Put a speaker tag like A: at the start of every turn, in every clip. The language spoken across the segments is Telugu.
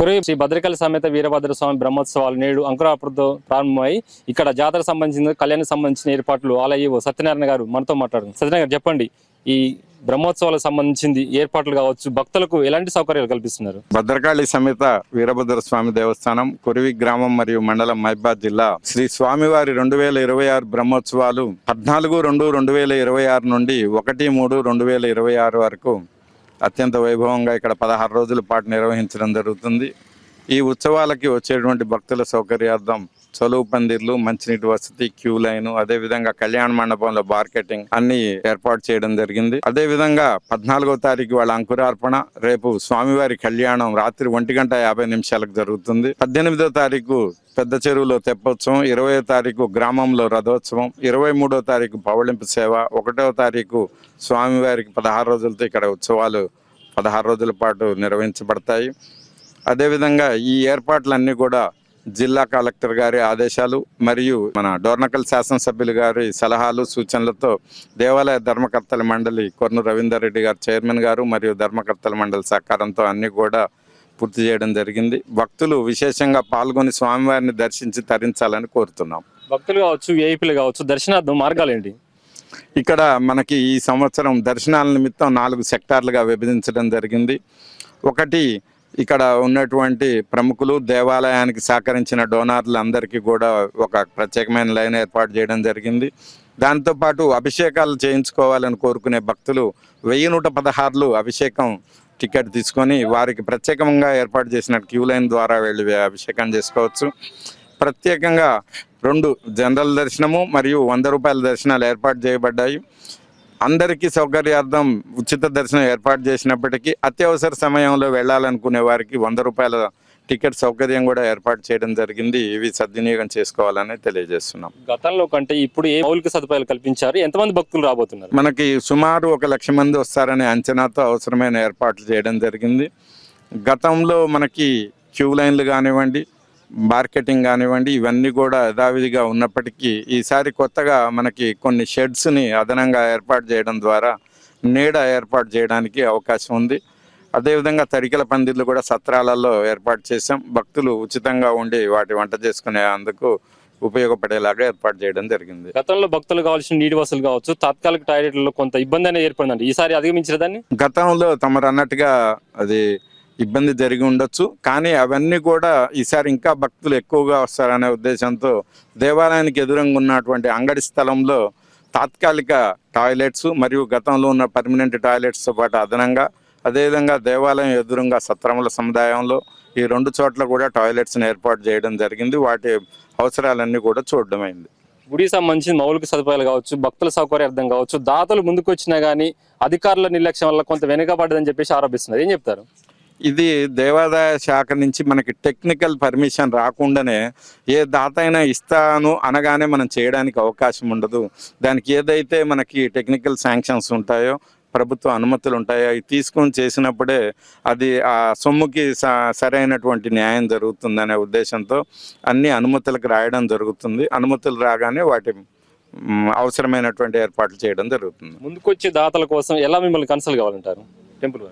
A: శ్రీ భద్రకాళి సమేత వీరభద్ర స్వామి బ్రహ్మోత్సవాలు నేడు అంకురార్పణతో ప్రారంభమై ఇక్కడ జాతర సంబంధించిన కళ్యాణానికి సంబంధించిన ఏర్పాట్లు ఆలయ సత్యనారాయణ గారు మనతో మాట్లాడుతున్నారు. సత్యనారాయణ గారు చెప్పండి, ఈ బ్రహ్మోత్సవాలకు సంబంధించింది ఏర్పాట్లు కావచ్చు, భక్తులకు ఎలాంటి సౌకర్యాలు కల్పిస్తున్నారు?
B: భద్రకాళి సమేత వీరభద్ర స్వామి దేవస్థానం కురివి గ్రామం మరియు మండలం మహబాద్ జిల్లా శ్రీ స్వామివారి 2026 బ్రహ్మోత్సవాలు 14/2/2026 నుండి 1/3/2026 వరకు అత్యంత వైభవంగా ఇక్కడ 16 రోజుల పాటు నిర్వహించడం జరుగుతుంది. ఈ ఉత్సవాలకి వచ్చేటువంటి భక్తుల సౌకర్యార్థం చలువు పందిర్లు, మంచినీటి వసతి, క్యూ లైన్, అదేవిధంగా కళ్యాణ మండపంలో మార్కెటింగ్ అన్ని ఏర్పాటు చేయడం జరిగింది. అదేవిధంగా 14వ తారీఖు వాళ్ళ అంకురార్పణ, రేపు స్వామివారి కళ్యాణం రాత్రి 1:50 జరుగుతుంది. 18వ తారీఖు పెద్ద చెరువులో తెప్పోత్సవం, 20వ తారీఖు గ్రామంలో రథోత్సవం, 23వ తారీఖు పవళింపు సేవ, 1వ తారీఖు స్వామివారికి 16 రోజులతో ఇక్కడ ఉత్సవాలు 16 రోజుల పాటు నిర్వహించబడతాయి. అదేవిధంగా ఈ ఏర్పాట్లన్నీ కూడా జిల్లా కలెక్టర్ గారి ఆదేశాలు మరియు మన డోర్నకల్ శాసనసభ్యులు గారి సలహాలు సూచనలతో దేవాలయ ధర్మకర్తల మండలి కొర్ను రవీందర్ రెడ్డి గారు చైర్మన్ గారు మరియు ధర్మకర్తల మండలి సహకారంతో అన్ని కూడా పూర్తి చేయడం జరిగింది. భక్తులు విశేషంగా పాల్గొని స్వామివారిని దర్శించి తరించాలని కోరుతున్నాం.
A: భక్తులు కావచ్చు, ఏఐపీలు కావచ్చు, దర్శనార్థం మార్గాలు ఏంటి?
B: ఇక్కడ మనకి ఈ సంవత్సరం దర్శనాల నిమిత్తం 4 సెక్టార్లుగా విభజించడం జరిగింది. ఒకటి, ఇక్కడ ఉన్నటువంటి ప్రముఖులు, దేవాలయానికి సహకరించిన డోనార్లందరికీ కూడా ఒక ప్రత్యేకమైన లైన్ ఏర్పాటు చేయడం జరిగింది. దాంతోపాటు అభిషేకాలు చేయించుకోవాలని కోరుకునే భక్తులు 1116 అభిషేకం టికెట్ తీసుకొని వారికి ప్రత్యేకంగా ఏర్పాటు చేసిన క్యూ లైన్ ద్వారా వెళ్ళి అభిషేకం చేసుకోవచ్చు. ప్రత్యేకంగా 2 జనరల్ దర్శనము మరియు 100 రూపాయల దర్శనాలు ఏర్పాటు చేయబడ్డాయి. అందరికీ సౌకర్యార్థం ఉచిత దర్శనం ఏర్పాటు చేసినప్పటికీ అత్యవసర సమయంలో వెళ్ళాలనుకునే వారికి 100 రూపాయల టికెట్ సౌకర్యం కూడా ఏర్పాటు చేయడం జరిగింది. ఇవి సద్వినియోగం చేసుకోవాలని తెలియజేస్తున్నాం.
A: గతంలో కంటే ఇప్పుడు ఏ మౌలిక సదుపాయాలు కల్పించారు? ఎంతమంది భక్తులు రాబోతున్నారు?
B: మనకి సుమారు 1,00,000 మంది వస్తారనే అంచనాతో అవసరమైన ఏర్పాట్లు చేయడం జరిగింది. గతంలో మనకి క్యూ లైన్లు కానివ్వండి, మార్కెటింగ్ కానివ్వండి, ఇవన్నీ కూడా యథావిధిగా ఉన్నప్పటికీ ఈసారి కొత్తగా మనకి కొన్ని షెడ్స్ని అదనంగా ఏర్పాటు చేయడం ద్వారా నీడ ఏర్పాటు చేయడానికి అవకాశం ఉంది. అదేవిధంగా తడికల పందిర్లు కూడా సత్రాలలో ఏర్పాటు చేసాం. భక్తులు ఉచితంగా ఉండి వాటి వంట చేసుకునే అందుకు ఉపయోగపడేలాగా ఏర్పాటు చేయడం జరిగింది.
A: గతంలో భక్తులు కావాల్సిన నీటి వసతులు కావచ్చు, తాత్కాలిక టాయిలెట్లలో కొంత ఇబ్బంది అనేది ఏర్పడిందండి. ఈసారి అధిగమించిన దాన్ని
B: గతంలో తమరు అన్నట్టుగా అది ఇబ్బంది జరిగి ఉండొచ్చు, కానీ అవన్నీ కూడా ఈసారి ఇంకా భక్తులు ఎక్కువగా వస్తారనే ఉద్దేశంతో దేవాలయానికి ఎదురుగా ఉన్నటువంటి అంగడి స్థలంలో తాత్కాలిక టాయిలెట్స్ మరియు గతంలో ఉన్న పర్మనెంట్ టాయిలెట్స్తో పాటు అదనంగా, అదేవిధంగా దేవాలయం ఎదురుగా సత్రముల సముదాయంలో ఈ 2 చోట్ల కూడా టాయిలెట్స్ని ఏర్పాటు చేయడం జరిగింది. వాటి అవసరాలన్నీ కూడా చూడడమైంది.
A: గుడికి సంబంధించిన మౌలిక సదుపాయాలు కావచ్చు, భక్తుల సౌకర్యార్థం కావచ్చు, దాతలు ముందుకు వచ్చినా కానీ అధికారుల నిర్లక్ష్యం వల్ల కొంత వెనుకబడ్డదని చెప్పేసి ఆరోపిస్తున్నారు. ఏం చెప్తారు?
B: ఇది దేవాదాయ శాఖ నుంచి మనకి టెక్నికల్ పర్మిషన్ రాకుండానే ఏ దాత అయినా ఇస్తాను అనగానే మనం చేయడానికి అవకాశం ఉండదు. దానికి ఏదైతే మనకి టెక్నికల్ శాంక్షన్స్ ఉంటాయో, ప్రభుత్వ అనుమతులు ఉంటాయో అవి తీసుకొని చేసినప్పుడే అది ఆ సొమ్ముకి సరైనటువంటి న్యాయం జరుగుతుందనే ఉద్దేశంతో అన్ని అనుమతులకు రాయడం జరుగుతుంది. అనుమతులు రాగానే వాటి అవసరమైనటువంటి ఏర్పాట్లు చేయడం జరుగుతుంది.
A: ముందుకొచ్చే దాతల కోసం ఎలా మిమ్మల్ని కన్సల్ట్ కావాలంటారు? టెంపుల్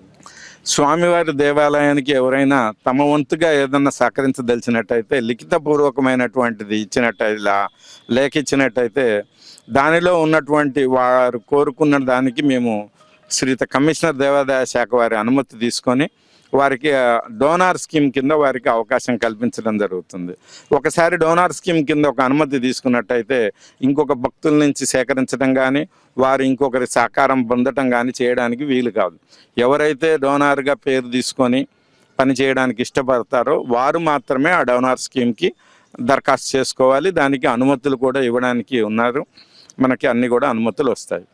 B: స్వామివారి దేవాలయానికి ఎవరైనా తమ వంతుగా ఏదన్నా సహకరించదలిచినట్టయితే లిఖితపూర్వకమైనటువంటిది ఇచ్చినట్టయితే, లేఖ ఇచ్చినట్టయితే దానిలో ఉన్నటువంటి వారు కోరుకున్న దానికి మేము శ్రీత కమిషనర్ దేవాదాయ శాఖ వారి అనుమతి తీసుకొని వారికి డోనార్ స్కీమ్ కింద వారికి అవకాశం కల్పించడం జరుగుతుంది. ఒకసారి డోనార్ స్కీమ్ కింద ఒక అనుమతి తీసుకున్నట్టయితే ఇంకొక భక్తుల నుంచి సేకరించడం కానీ, వారు ఇంకొకరి సహకారం పొందటం కానీ చేయడానికి వీలు కాదు. ఎవరైతే డోనార్గా పేరు తీసుకొని పని చేయడానికి ఇష్టపడతారో వారు మాత్రమే ఆ డోనార్ స్కీమ్కి దరఖాస్తు చేసుకోవాలి. దానికి అనుమతులు కూడా ఇవ్వడానికి ఉన్నారు. మనకి అన్ని కూడా అనుమతులు వస్తాయి.